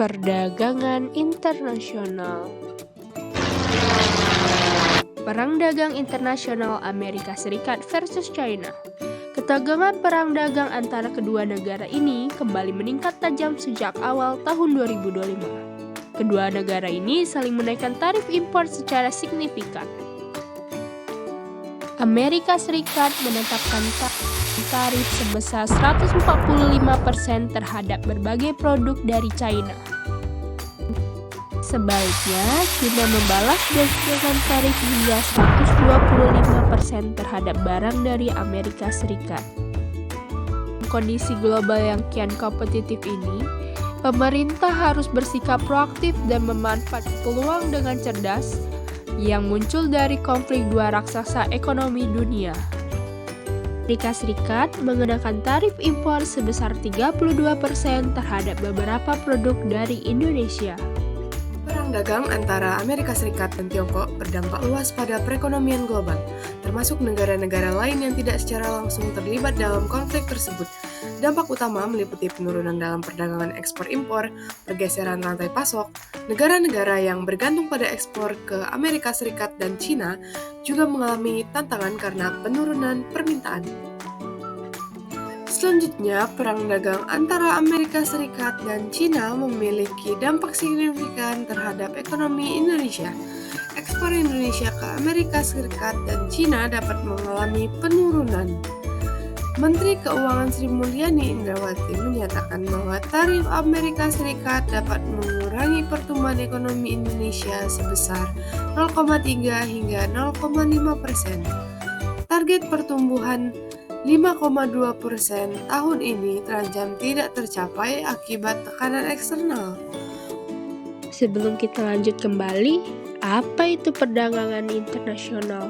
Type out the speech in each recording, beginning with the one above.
Perdagangan internasional. Perang dagang internasional Amerika Serikat versus China. Ketegangan perang dagang antara kedua negara ini kembali meningkat tajam sejak awal tahun 2025. Kedua negara ini saling menaikkan tarif impor secara signifikan. Amerika Serikat menetapkan tarif sebesar 145% terhadap berbagai produk dari China. Sebaliknya, China membalas dengan tarif hingga 125% terhadap barang dari Amerika Serikat. Kondisi global yang kian kompetitif ini, pemerintah harus bersikap proaktif dan memanfaatkan peluang dengan cerdas yang muncul dari konflik dua raksasa ekonomi dunia. Amerika Serikat mengenakan tarif impor sebesar 32% terhadap beberapa produk dari Indonesia. Perang dagang antara Amerika Serikat dan Tiongkok berdampak luas pada perekonomian global, termasuk negara-negara lain yang tidak secara langsung terlibat dalam konflik tersebut. Dampak utama meliputi penurunan dalam perdagangan ekspor-impor, pergeseran rantai pasok. Negara-negara yang bergantung pada ekspor ke Amerika Serikat dan China juga mengalami tantangan karena penurunan permintaan. Selanjutnya, perang dagang antara Amerika Serikat dan China memiliki dampak signifikan terhadap ekonomi Indonesia. Ekspor Indonesia ke Amerika Serikat dan China dapat mengalami penurunan. Menteri Keuangan Sri Mulyani Indrawati menyatakan bahwa tarif Amerika Serikat dapat mengurangi pertumbuhan ekonomi Indonesia sebesar 0,3 hingga 0,5%. Target pertumbuhan 5,2% tahun ini terancam tidak tercapai akibat tekanan eksternal. Sebelum kita lanjut kembali, apa itu perdagangan internasional?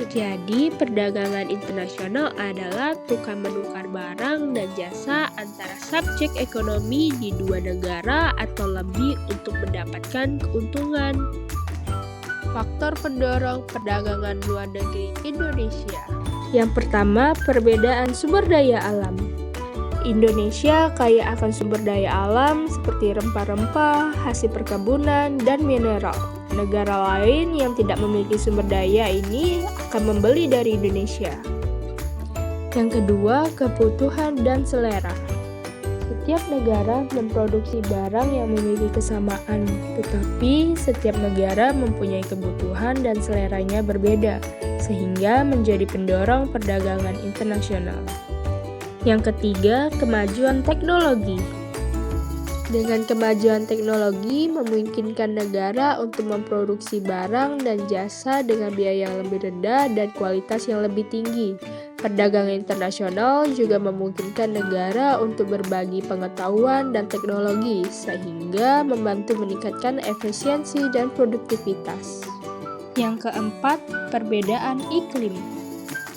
Jadi, perdagangan internasional adalah tukar-menukar barang dan jasa antara subjek ekonomi di dua negara atau lebih untuk mendapatkan keuntungan. Faktor pendorong perdagangan luar negeri Indonesia. Yang pertama, perbedaan sumber daya alam. Indonesia kaya akan sumber daya alam seperti rempah-rempah, hasil perkebunan, dan mineral. Negara lain yang tidak memiliki sumber daya ini akan membeli dari Indonesia. Yang kedua, kebutuhan dan selera. Setiap negara memproduksi barang yang memiliki kesamaan, tetapi setiap negara mempunyai kebutuhan dan seleranya berbeda, sehingga menjadi pendorong perdagangan internasional. Yang ketiga, kemajuan teknologi. Dengan kemajuan teknologi memungkinkan negara untuk memproduksi barang dan jasa dengan biaya yang lebih rendah dan kualitas yang lebih tinggi. Perdagangan internasional juga memungkinkan negara untuk berbagi pengetahuan dan teknologi sehingga membantu meningkatkan efisiensi dan produktivitas. Yang keempat, perbedaan iklim.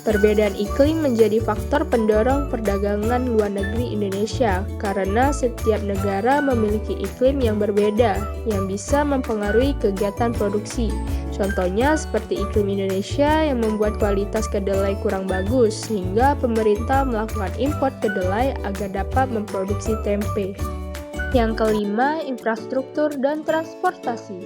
Perbedaan iklim menjadi faktor pendorong perdagangan luar negeri Indonesia karena setiap negara memiliki iklim yang berbeda yang bisa mempengaruhi kegiatan produksi. Contohnya seperti iklim Indonesia yang membuat kualitas kedelai kurang bagus sehingga pemerintah melakukan impor kedelai agar dapat memproduksi tempe. Yang kelima, infrastruktur dan transportasi.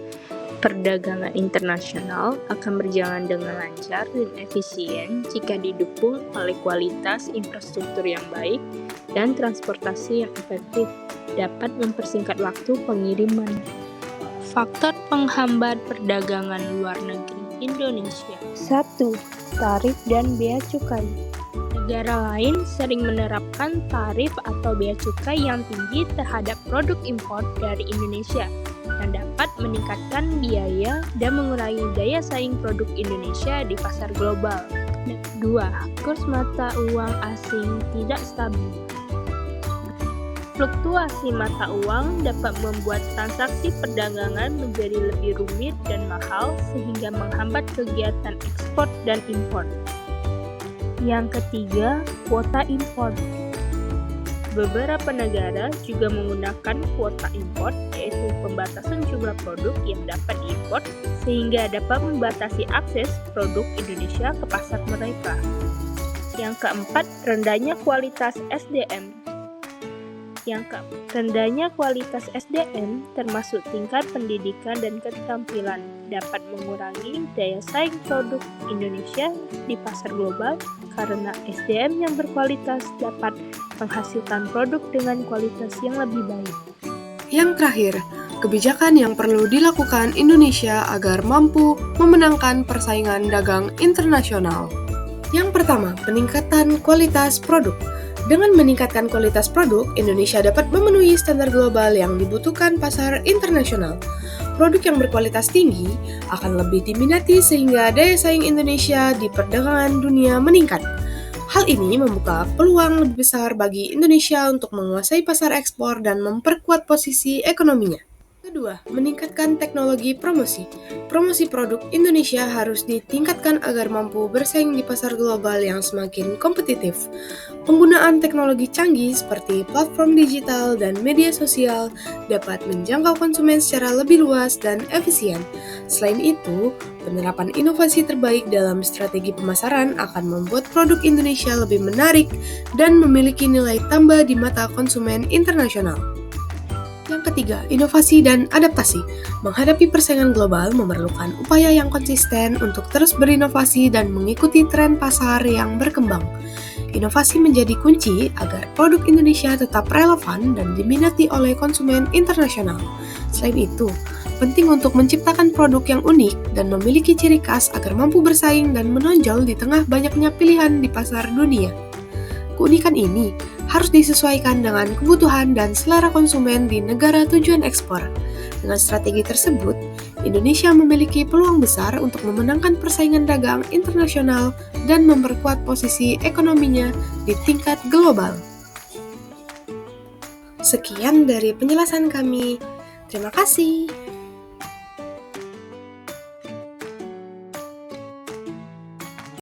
Perdagangan internasional akan berjalan dengan lancar dan efisien jika didukung oleh kualitas infrastruktur yang baik dan transportasi yang efektif dapat mempersingkat waktu pengiriman. Faktor penghambat perdagangan luar negeri Indonesia. 1. Tarif dan bea cukai. Negara lain sering menerapkan tarif atau bea cukai yang tinggi terhadap produk impor dari Indonesia yang dapat meningkatkan biaya dan mengurangi daya saing produk Indonesia di pasar global. 2. Kurs mata uang asing tidak stabil. Fluktuasi mata uang dapat membuat transaksi perdagangan menjadi lebih rumit dan mahal sehingga menghambat kegiatan ekspor dan impor. Yang ketiga, kuota impor. Beberapa negara juga menggunakan kuota impor, yaitu pembatasan jumlah produk yang dapat diimpor sehingga dapat membatasi akses produk Indonesia ke pasar mereka. Yang keempat, rendahnya kualitas SDM. Yang keempat, rendahnya kualitas SDM termasuk tingkat pendidikan dan keterampilan dapat mengurangi daya saing produk Indonesia di pasar global karena SDM yang berkualitas dapat menghasilkan produk dengan kualitas yang lebih baik. Yang terakhir, kebijakan yang perlu dilakukan Indonesia agar mampu memenangkan persaingan dagang internasional. Yang pertama, peningkatan kualitas produk. Dengan meningkatkan kualitas produk, Indonesia dapat memenuhi standar global yang dibutuhkan pasar internasional. Produk yang berkualitas tinggi akan lebih diminati sehingga daya saing Indonesia di perdagangan dunia meningkat. Hal ini membuka peluang lebih besar bagi Indonesia untuk menguasai pasar ekspor dan memperkuat posisi ekonominya. Kedua, meningkatkan teknologi promosi. Promosi produk Indonesia harus ditingkatkan agar mampu bersaing di pasar global yang semakin kompetitif. Penggunaan teknologi canggih seperti platform digital dan media sosial dapat menjangkau konsumen secara lebih luas dan efisien. Selain itu, penerapan inovasi terbaik dalam strategi pemasaran akan membuat produk Indonesia lebih menarik dan memiliki nilai tambah di mata konsumen internasional. Yang ketiga, inovasi dan adaptasi. Menghadapi persaingan global memerlukan upaya yang konsisten untuk terus berinovasi dan mengikuti tren pasar yang berkembang. Inovasi menjadi kunci agar produk Indonesia tetap relevan dan diminati oleh konsumen internasional. Selain itu, penting untuk menciptakan produk yang unik dan memiliki ciri khas agar mampu bersaing dan menonjol di tengah banyaknya pilihan di pasar dunia. Keunikan ini harus disesuaikan dengan kebutuhan dan selera konsumen di negara tujuan ekspor. Dengan strategi tersebut, Indonesia memiliki peluang besar untuk memenangkan persaingan dagang internasional dan memperkuat posisi ekonominya di tingkat global. Sekian dari penjelasan kami. Terima kasih.